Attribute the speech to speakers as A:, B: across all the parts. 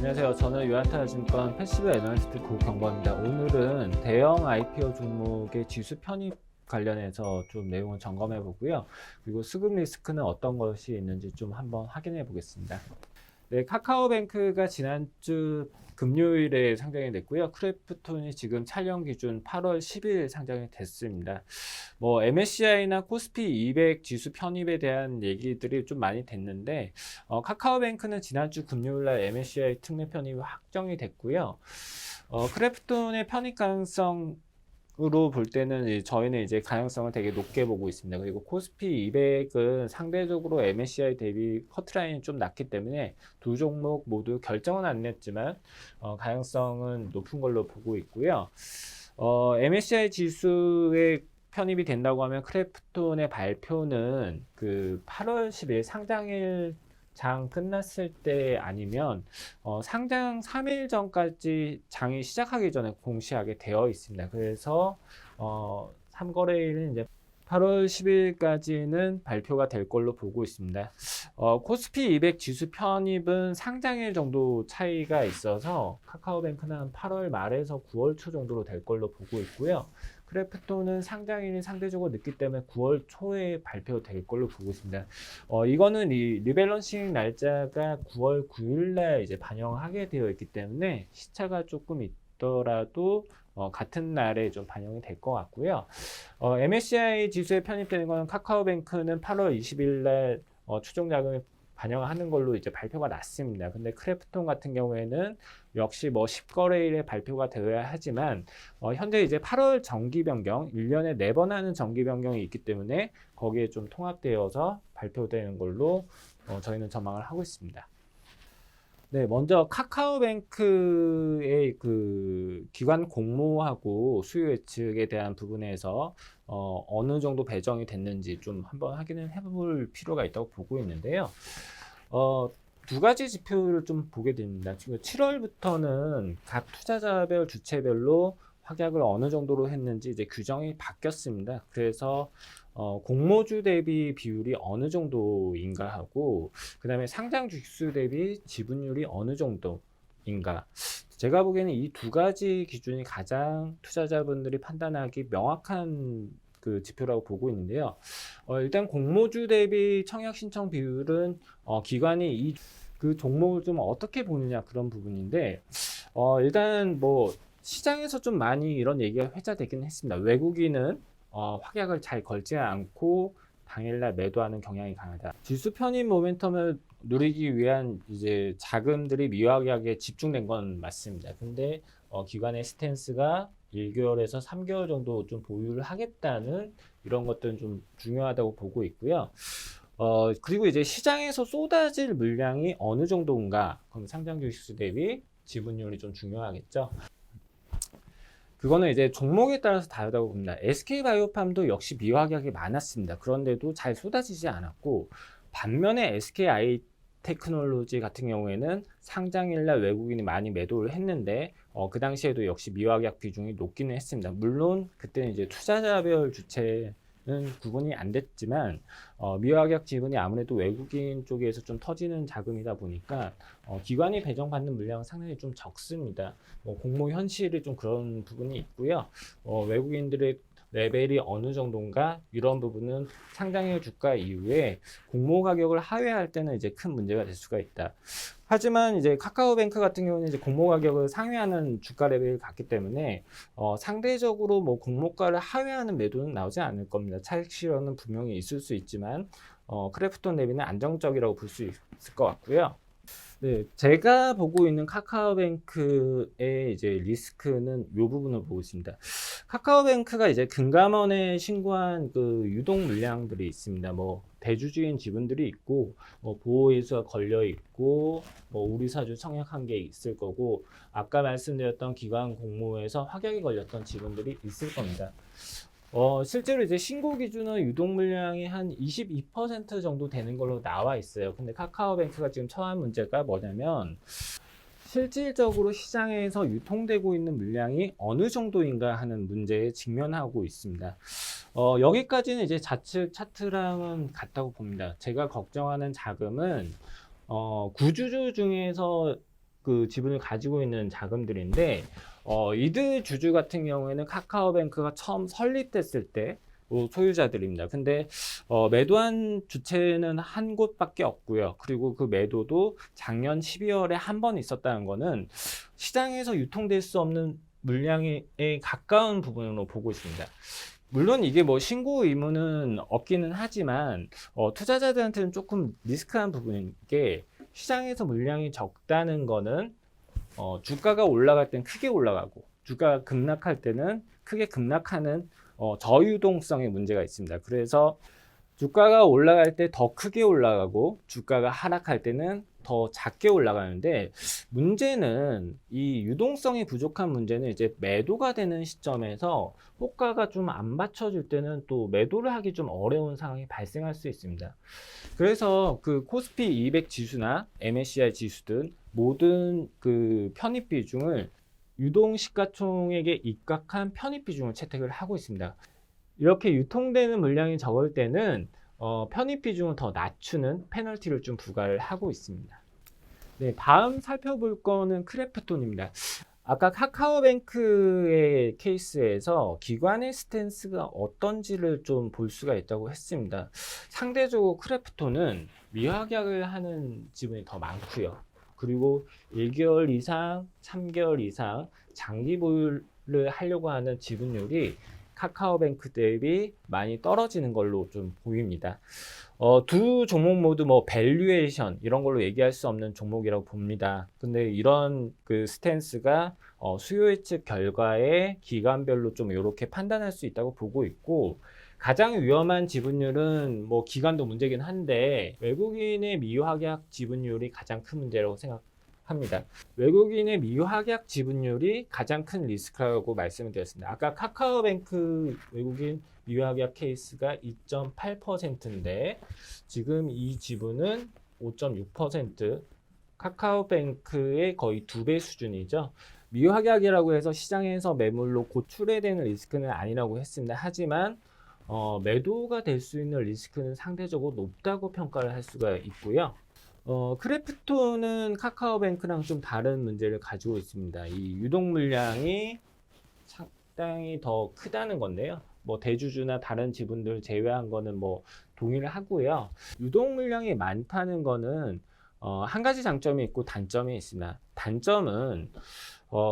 A: 안녕하세요. 저는 유한타증권 패시브 애널리스트 고경범입니다. 오늘은 대형 IPO 종목의 지수 편입 관련해서 좀 내용을 점검해 보고요. 그리고 수급 리스크는 어떤 것이 있는지 좀 한번 확인해 보겠습니다. 네, 카카오뱅크가 지난주 금요일에 상장이 됐고요. 크래프톤이 지금 촬영 기준 8월 10일 상장이 됐습니다. 뭐 MSCI나 코스피 200 지수 편입에 대한 얘기들이 좀 많이 됐는데 카카오뱅크는 지난주 금요일날 MSCI 특례 편입이 확정이 됐고요. 크래프톤의 편입 가능성 으로 볼 때는 저희는 이제 가능성을 되게 높게 보고 있습니다. 그리고 코스피 200은 상대적으로 MSCI 대비 커트라인이 좀 낮기 때문에 두 종목 모두 결정은 안 냈지만 가능성은 높은 걸로 보고 있고요. MSCI 지수에 편입이 된다고 하면 크래프톤의 발표는 그 8월 10일 상장일 장 끝났을 때 아니면 상장 3일 전까지 장이 시작하기 전에 공시하게 되어 있습니다. 그래서 3거래일은 이제 8월 10일까지는 발표가 될 걸로 보고 있습니다. 코스피 200 지수 편입은 상장일 정도 차이가 있어서 카카오뱅크는 한 8월 말에서 9월 초 정도로 될 걸로 보고 있고요. 크래프톤은 상장일이 상대적으로 늦기 때문에 9월 초에 발표될 걸로 보고 있습니다. 이거는 이 리밸런싱 날짜가 9월 9일날 이제 반영하게 되어 있기 때문에 시차가 조금 있더라도 같은 날에 좀 반영이 될 것 같고요. MSCI 지수에 편입되는 건 카카오뱅크는 8월 20일날 추정 자금을 반영하는 걸로 이제 발표가 났습니다. 근데 크래프톤 같은 경우에는 역시 뭐 10거래일에 발표가 되어야 하지만 현재 이제 8월 정기 변경, 1년에 4번 하는 정기 변경이 있기 때문에 거기에 좀 통합되어서 발표되는 걸로 저희는 전망을 하고 있습니다. 네, 먼저 카카오뱅크의 그 기관 공모하고 수요 예측에 대한 부분에서 어느 정도 배정이 됐는지 좀 한번 확인을 해볼 필요가 있다고 보고 있는데요. 두 가지 지표를 좀 보게 됩니다. 지금 7월부터는 각 투자자별 주체별로 확약을 어느 정도로 했는지 이제 규정이 바뀌었습니다. 그래서 공모주 대비 비율이 어느 정도인가 하고 그 다음에 상장 주식수 대비 지분율이 어느 정도인가, 제가 보기에는 이 두 가지 기준이 가장 투자자분들이 판단하기 명확한 그 지표라고 보고 있는데요. 일단 공모주 대비 청약 신청 비율은 기관이 이 그 종목을 좀 어떻게 보느냐 그런 부분인데 일단 뭐 시장에서 좀 많이 이런 얘기가 회자되긴 했습니다. 외국인은 확약을 잘 걸지 않고 당일날 매도하는 경향이 강하다. 지수 편입 모멘텀을 누리기 위한 이제 자금들이 미확약에 집중된 건 맞습니다. 근데 기관의 스탠스가 1개월에서 3개월 정도 좀 보유를 하겠다는 이런 것들은 좀 중요하다고 보고 있고요. 그리고 이제 시장에서 쏟아질 물량이 어느 정도인가, 그럼 상장 주식수 대비 지분율이 좀 중요하겠죠. 그거는 이제 종목에 따라서 다르다고 봅니다. SK바이오팜도 역시 미확약이 많았습니다. 그런데도 잘 쏟아지지 않았고, 반면에 SKI 테크놀로지 같은 경우에는 상장일날 외국인이 많이 매도를 했는데 그 당시에도 역시 미확약 비중이 높기는 했습니다. 물론 그때는 이제 투자자별 주체는 구분이 안 됐지만 미확약 지분이 아무래도 외국인 쪽에서 좀 터지는 자금이다 보니까 기관이 배정받는 물량은 상당히 좀 적습니다. 공모 현실이 좀 그런 부분이 있고요. 외국인들의 레벨이 어느 정도인가 이런 부분은 상장일 주가 이후에 공모 가격을 하회할 때는 이제 큰 문제가 될 수가 있다. 하지만 이제 카카오뱅크 같은 경우는 이제 공모 가격을 상회하는 주가 레벨을 갖기 때문에 상대적으로 뭐 공모가를 하회하는 매도는 나오지 않을 겁니다. 차익 실현은 분명히 있을 수 있지만 크래프톤 대비는 안정적이라고 볼 수 있을 것 같고요. 네, 제가 보고 있는 카카오뱅크의 이제 리스크는 이 부분을 보고 있습니다. 카카오뱅크가 이제 금감원에 신고한 그 유동 물량들이 있습니다. 뭐 대주주인 지분들이 있고, 보호이수가 걸려 있고, 우리 사주 청약한 게 있을 거고, 아까 말씀드렸던 기관 공모에서 확약이 걸렸던 지분들이 있을 겁니다. 실제로 이제 신고 기준은 유동 물량이 한 22% 정도 되는 걸로 나와 있어요. 근데 카카오뱅크가 지금 처한 문제가 뭐냐면 실질적으로 시장에서 유통되고 있는 물량이 어느 정도인가 하는 문제에 직면하고 있습니다. 여기까지는 이제 좌측 차트랑은 같다고 봅니다. 제가 걱정하는 자금은 구주주 중에서 그 지분을 가지고 있는 자금들인데 이들 주주 같은 경우에는 카카오뱅크가 처음 설립됐을 때 소유자들입니다. 근데 매도한 주체는 한 곳밖에 없고요. 그리고 그 매도도 작년 12월에 한 번 있었다는 거는 시장에서 유통될 수 없는 물량에 가까운 부분으로 보고 있습니다. 물론 이게 뭐 신고 의무는 없기는 하지만 투자자들한테는 조금 리스크한 부분인 게 시장에서 물량이 적다는 거는 주가가 올라갈 때는 크게 올라가고 주가가 급락할 때는 크게 급락하는 저유동성의 문제가 있습니다. 그래서 주가가 올라갈 때 더 크게 올라가고 주가가 하락할 때는 더 작게 올라가는데 문제는 이 유동성이 부족한 문제는 이제 매도가 되는 시점에서 호가가 좀 안 받쳐줄 때는 또 매도를 하기 좀 어려운 상황이 발생할 수 있습니다. 그래서 그 코스피 200 지수나 MSCI 지수 등 모든 그 편입 비중을 유동 시가총액에 입각한 편입 비중을 채택을 하고 있습니다. 이렇게 유통되는 물량이 적을 때는 편입 비중을 더 낮추는 페널티를 좀 부과를 하고 있습니다. 네, 다음 살펴볼 거는 크래프톤입니다. 아까 카카오뱅크의 케이스에서 기관의 스탠스가 어떤지를 좀 볼 수가 있다고 했습니다. 상대적으로 크래프톤은 미확약을 하는 지분이 더 많고요. 그리고 1개월 이상, 3개월 이상 장기 보유를 하려고 하는 지분율이 카카오뱅크 대비 많이 떨어지는 걸로 좀 보입니다. 두 종목 모두 뭐 밸류에이션 이런 걸로 얘기할 수 없는 종목이라고 봅니다. 근데 이런 그 스탠스가 수요 예측 결과에 기간별로 좀 이렇게 판단할 수 있다고 보고 있고, 가장 위험한 지분율은 뭐 기간도 문제긴 한데 외국인의 미확약 지분율이 가장 큰 문제라고 생각합니다. 외국인의 미확약 지분율이 가장 큰 리스크라고 말씀을 드렸습니다. 아까 카카오뱅크 외국인 미확약 케이스가 2.8%인데 지금 이 지분은 5.6%, 카카오뱅크의 거의 2배 수준이죠. 미확약이라고 해서 시장에서 매물로 곧 출회되는 리스크는 아니라고 했습니다. 하지만 매도가 될 수 있는 리스크는 상대적으로 높다고 평가를 할 수가 있고요. 크래프톤은 카카오뱅크랑 좀 다른 문제를 가지고 있습니다. 이 유동 물량이 상당히 더 크다는 건데요. 뭐 대주주나 다른 지분들 제외한 거는 뭐 동의를 하고요. 유동 물량이 많다는 거는 한 가지 장점이 있고 단점이 있습니다. 단점은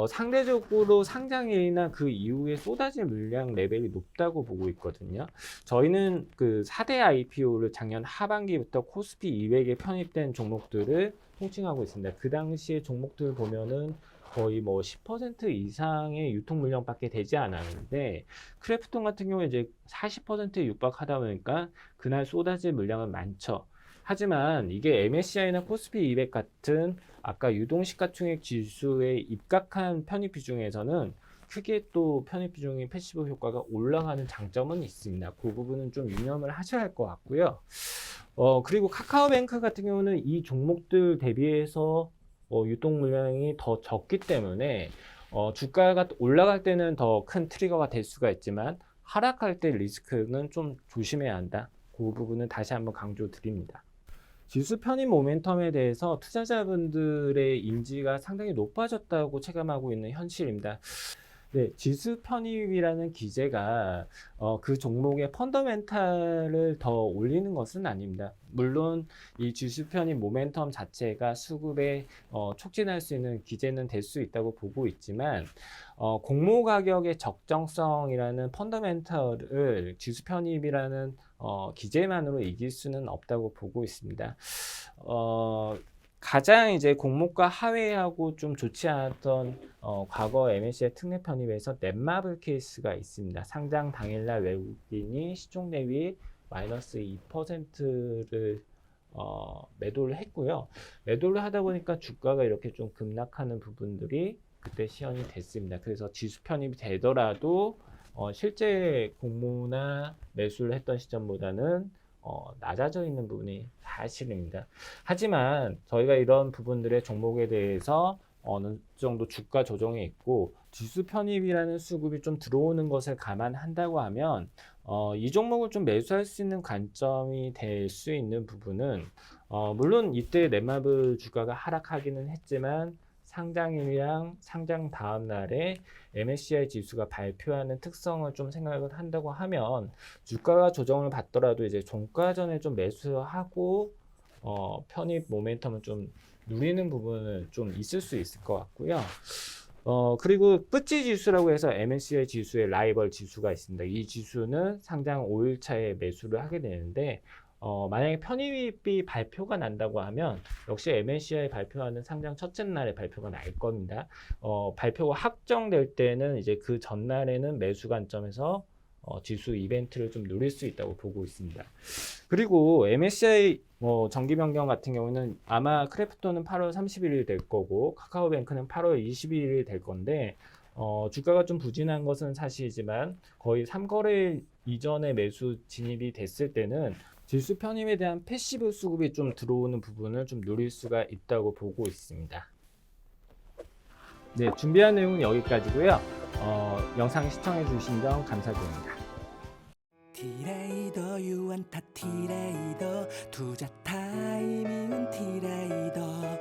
A: 상대적으로 상장일이나 그 이후에 쏟아질 물량 레벨이 높다고 보고 있거든요. 저희는 그 4대 IPO를 작년 하반기부터 코스피 200에 편입된 종목들을 통칭하고 있습니다. 그 당시에 종목들 보면은 거의 뭐 10% 이상의 유통 물량밖에 되지 않았는데 크래프톤 같은 경우에 이제 40%에 육박하다 보니까 그날 쏟아질 물량은 많죠. 하지만 이게 MSCI나 코스피 200 같은 아까 유동시가총액 지수에 입각한 편입 비중에서는 크게 또 편입 비중의 패시브 효과가 올라가는 장점은 있습니다. 그 부분은 좀 유념을 하셔야 할 것 같고요. 그리고 카카오뱅크 같은 경우는 이 종목들 대비해서 유통 물량이 더 적기 때문에 주가가 올라갈 때는 더 큰 트리거가 될 수가 있지만 하락할 때 리스크는 좀 조심해야 한다. 그 부분은 다시 한번 강조 드립니다. 지수 편입 모멘텀에 대해서 투자자분들의 인지가 상당히 높아졌다고 체감하고 있는 현실입니다. 네, 지수 편입이라는 기제가 그 종목의 펀더멘탈을 더 올리는 것은 아닙니다. 물론 이 지수 편입 모멘텀 자체가 수급에 촉진할 수 있는 기제는 될 수 있다고 보고 있지만 공모 가격의 적정성이라는 펀더멘탈을 지수 편입이라는 기제만으로 이길 수는 없다고 보고 있습니다. 가장 이제 공모가 하회하고 좀 좋지 않았던 과거 MSCI 특례 편입에서 넷마블 케이스가 있습니다. 상장 당일날 외국인이 시총 대비 마이너스 2%를 매도를 했고요. 매도를 하다 보니까 주가가 이렇게 좀 급락하는 부분들이 그때 시연이 됐습니다. 그래서 지수 편입이 되더라도 실제 공모나 매수를 했던 시점보다는 낮아져 있는 부분이 사실입니다. 하지만 저희가 이런 부분들의 종목에 대해서 어느 정도 주가 조정이 있고 지수 편입이라는 수급이 좀 들어오는 것을 감안한다고 하면 이 종목을 좀 매수할 수 있는 관점이 될 수 있는 부분은 물론 이때 넷마블 주가가 하락하기는 했지만 상장일이랑 상장 다음 날에 MSCI 지수가 발표하는 특성을 좀 생각을 한다고 하면 주가가 조정을 받더라도 이제 종가 전에 좀 매수하고 편입 모멘텀을 좀 누리는 부분은 좀 있을 수 있을 것 같고요. 그리고 뿌찌 지수라고 해서 MSCI 지수의 라이벌 지수가 있습니다. 이 지수는 상장 5일 차에 매수를 하게 되는데 만약에 편입이 발표가 난다고 하면 역시 MSCI 발표하는 상장 첫째 날에 발표가 날 겁니다. 발표가 확정될 때는 이제 그 전날에는 매수 관점에서 지수 이벤트를 좀 누릴 수 있다고 보고 있습니다. 그리고 MSCI 정기 변경 같은 경우는 아마 크래프톤은 8월 31일 될 거고 카카오뱅크는 8월 22일 될 건데 주가가 좀 부진한 것은 사실이지만 거의 3거래일 이전에 매수 진입이 됐을 때는 지수 편입에 대한 패시브 수급이 좀 들어오는 부분을 좀 누릴 수가 있다고 보고 있습니다. 네, 준비한 내용은 여기까지고요. 영상 시청해 주신 점 감사드립니다.
B: 티레이더 유안타 티레이더 투자 타이밍은 티레이더